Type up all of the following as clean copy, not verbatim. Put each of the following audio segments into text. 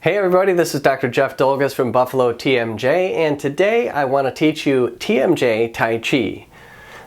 Hey everybody, this is Dr. Jeff Dolgus from Buffalo TMJ, and today I want to teach you TMJ Tai Chi.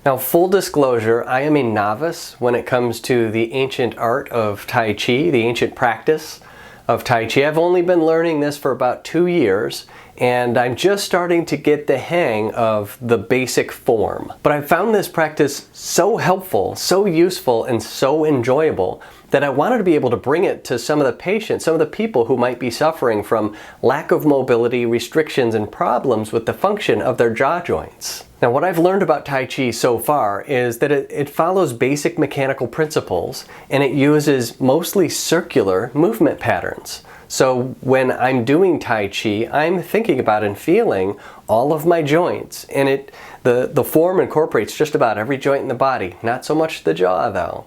Now, full disclosure, I am a novice when it comes to the ancient art of Tai Chi, the ancient practice of Tai Chi. I've only been learning this for about 2 years, and I'm just starting to get the hang of the basic form. But I found this practice so helpful, so useful, and so enjoyable that I wanted to be able to bring it to some of the patients, some of the people who might be suffering from lack of mobility, restrictions, and problems with the function of their jaw joints. Now, what I've learned about Tai Chi so far is that it follows basic mechanical principles, and it uses mostly circular movement patterns. So when I'm doing Tai Chi, I'm thinking about and feeling all of my joints, and the form incorporates just about every joint in the body, not so much the jaw though.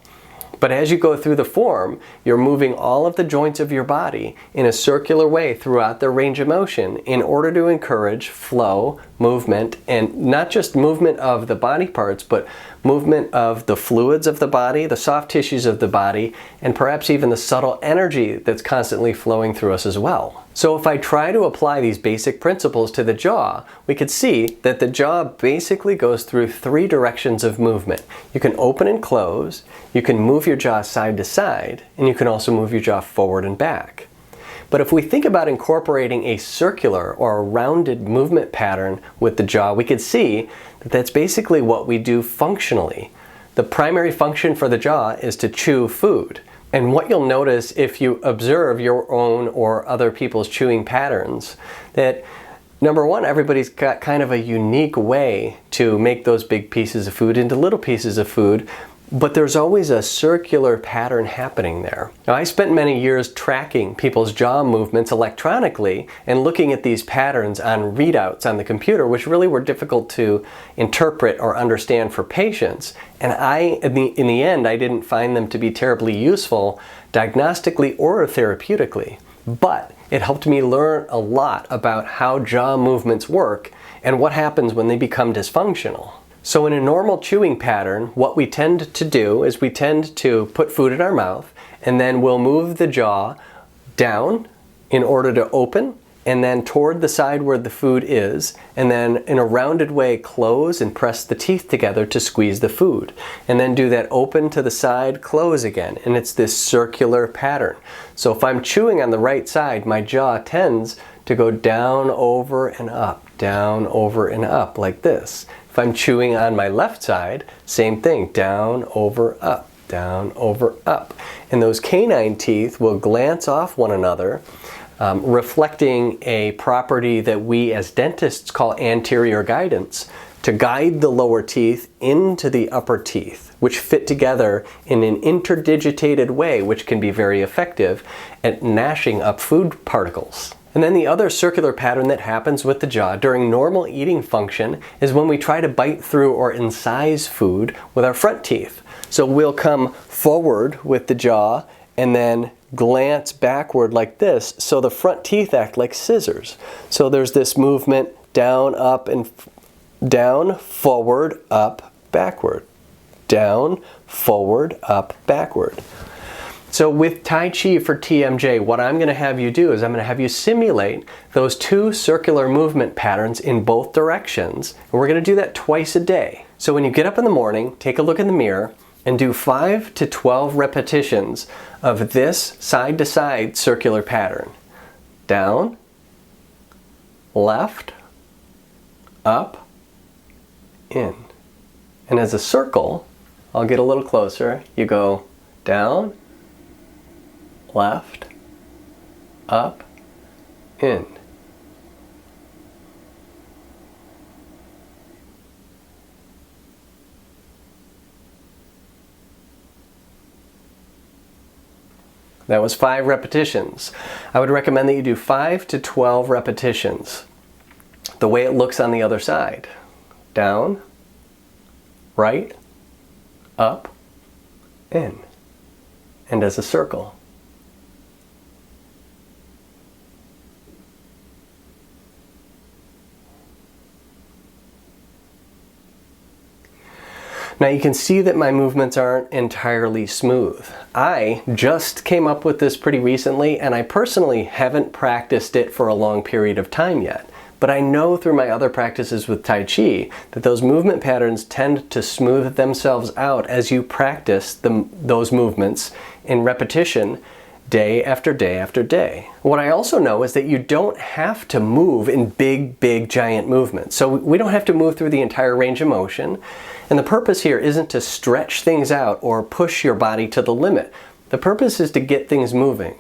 But as you go through the form, you're moving all of the joints of your body in a circular way throughout their range of motion in order to encourage flow, movement, and not just movement of the body parts, but movement of the fluids of the body, the soft tissues of the body, and perhaps even the subtle energy that's constantly flowing through us as well. So if I try to apply these basic principles to the jaw, we could see that the jaw basically goes through 3 directions of movement. You can open and close, you can move your jaw side to side, and you can also move your jaw forward and back. But if we think about incorporating a circular or a rounded movement pattern with the jaw, we could see that that's basically what we do functionally. The primary function for the jaw is to chew food. And what you'll notice if you observe your own or other people's chewing patterns, that number one, everybody's got kind of a unique way to make those big pieces of food into little pieces of food, but there's always a circular pattern happening there. Now, I spent many years tracking people's jaw movements electronically and looking at these patterns on readouts on the computer, which really were difficult to interpret or understand for patients. And in the end, I didn't find them to be terribly useful diagnostically or therapeutically. But it helped me learn a lot about how jaw movements work and what happens when they become dysfunctional. So in a normal chewing pattern, what we tend to do is we tend to put food in our mouth, and then we'll move the jaw down in order to open, and then toward the side where the food is, and then in a rounded way close and press the teeth together to squeeze the food. And then do that open to the side, close again, and it's this circular pattern. So if I'm chewing on the right side, my jaw tends to go down, over, and up, down, over, and up, like this. If I'm chewing on my left side, same thing, down, over, up, down, over, up. And those canine teeth will glance off one another, reflecting a property that we as dentists call anterior guidance, to guide the lower teeth into the upper teeth, which fit together in an interdigitated way, which can be very effective at gnashing up food particles. And then the other circular pattern that happens with the jaw during normal eating function is when we try to bite through or incise food with our front teeth. So we'll come forward with the jaw and then glance backward like this, so the front teeth act like scissors. So there's this movement down, up, and down, forward, up, backward. Down, forward, up, backward. So with Tai Chi for TMJ, what I'm going to have you do is I'm going to have you simulate those 2 circular movement patterns in both directions. And we're going to do that twice a day. So when you get up in the morning, take a look in the mirror and do 5 to 12 repetitions of this side-to-side circular pattern. Down, left, up, in. And as a circle, I'll get a little closer. You go down, left, up, in. That was 5 repetitions. I would recommend that you do 5 to 12 repetitions. The way it looks on the other side. Down, right, up, in. And as a circle. Now you can see that my movements aren't entirely smooth. I just came up with this pretty recently, and I personally haven't practiced it for a long period of time yet. But I know through my other practices with Tai Chi that those movement patterns tend to smooth themselves out as you practice those movements in repetition day after day after day. What I also know is that you don't have to move in big giant movements. So we don't have to move through the entire range of motion. And the purpose here isn't to stretch things out or push your body to the limit. The purpose is to get things moving.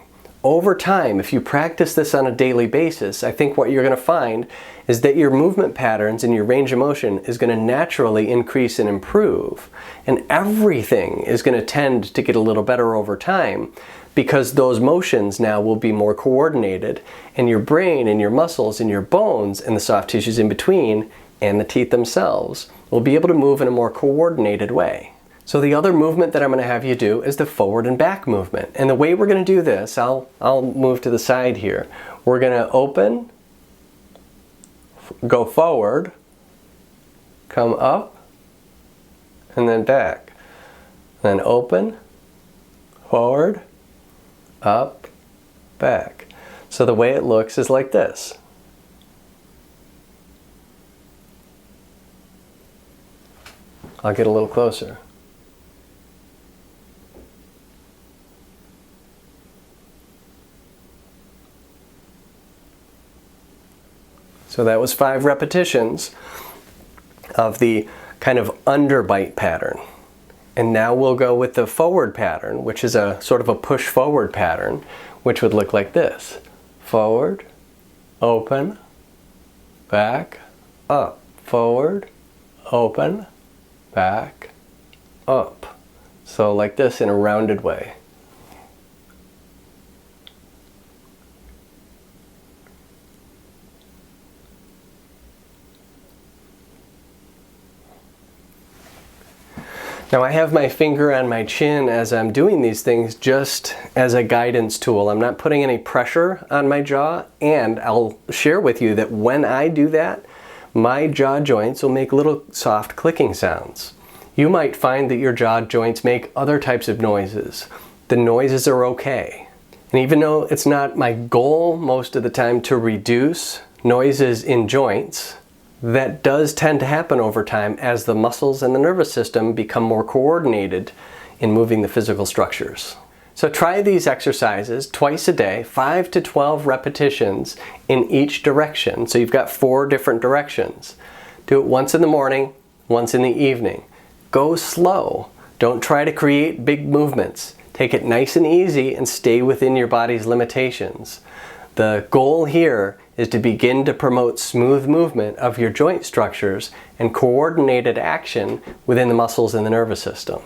Over time, if you practice this on a daily basis, I think what you're going to find is that your movement patterns and your range of motion is going to naturally increase and improve. And everything is going to tend to get a little better over time, because those motions now will be more coordinated, and your brain and your muscles and your bones and the soft tissues in between and the teeth themselves will be able to move in a more coordinated way. So the other movement that I'm going to have you do is the forward and back movement. And the way we're going to do this, I'll move to the side here. We're going to open, go forward, come up, and then back. Then open, forward, up, back. So the way it looks is like this. I'll get a little closer. So that was 5 repetitions of the kind of underbite pattern. And now we'll go with the forward pattern, which is a sort of a push forward pattern, which would look like this. Forward, open, back, up. Forward, open, back, up. So like this in a rounded way. Now I have my finger on my chin as I'm doing these things just as a guidance tool. I'm not putting any pressure on my jaw, and I'll share with you that when I do that, my jaw joints will make little soft clicking sounds. You might find that your jaw joints make other types of noises. The noises are okay. And even though it's not my goal most of the time to reduce noises in joints, that does tend to happen over time as the muscles and the nervous system become more coordinated in moving the physical structures. So try these exercises twice a day, 5 to 12 repetitions in each direction. So you've got 4 different directions. Do it once in the morning, once in the evening. Go slow. Don't try to create big movements. Take it nice and easy and stay within your body's limitations. The goal here is to begin to promote smooth movement of your joint structures and coordinated action within the muscles and the nervous system.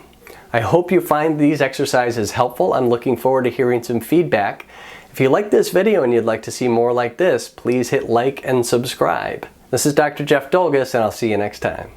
I hope you find these exercises helpful. I'm looking forward to hearing some feedback. If you like this video and you'd like to see more like this, please hit like and subscribe. This is Dr. Jeff Dolgus, and I'll see you next time.